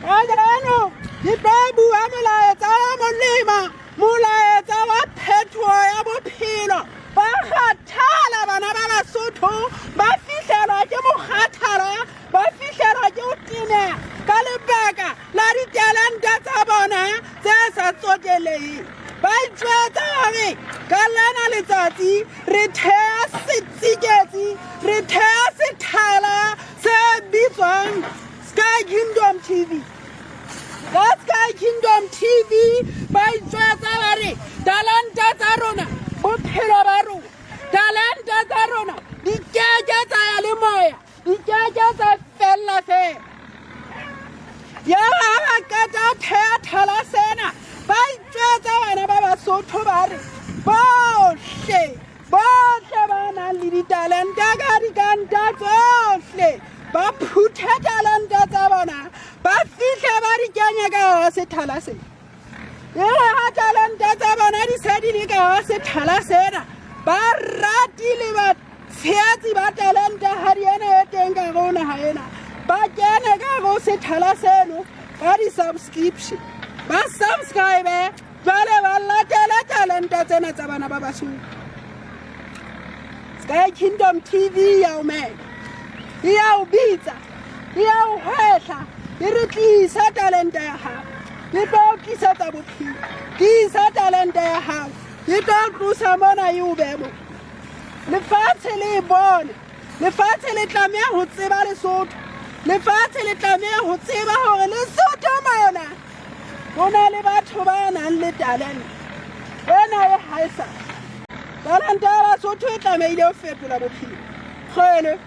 Ano, di babu amelaetsa wa molema, molaetsa wa phetho ya bophelo. Ba kgathala bana ba Basotho, ba fihlelwa ke mokgathala, ba fihlelwa ke ho teneha ka lebaka la ditalente tsa bona tse sa tsoteleheng. Ba itjwetsa hore ka lena letsatsi re thea setsiketsi, re thea sethala se bitswang Sky Kingdom TV. Ka Sky Kingdom TV ba itjwetsa hore talente tsa rona, bophelo ba rona, talente tsa rona di keke tsa ya le moya, di keke tsa fella feela. Ya ba qeta thea thala sena, ba itjwetsa bana ba Basotho ba re bohle ba nang le ditalente ka dikanta tsohle ba phuthe talente tsa bona, ba fihle ba di kenya ka hara sethala sena. Ha talente tsa bona di se di le ka hara sethala sena, ba ratile ba tshehetsi ba talente ha di ena e teng ka hara naha ena, ba kene ka hara sethala seno ka di-subscription, ba subscribe jwale ba latele talente tsena tsa bana ba Basotho. Sky Kingdom TV ya o mela, ya o bitsa, ya o hwehla, e re tlisa talente ya hao, e tlo tlisetsa bophelo, tlisa talente ya hao, e tlo tlosa mona e o behe moo. Lefatshe le e bone, lefatshe le tlameha ho tseba Lesotho, lefatshe le tlameha ho tseba hore Lesotho mona ho na le batho ba nang le talente. Ena e haesale talente ya Basotho e tlamehile ho fetola bophelo. Kgwele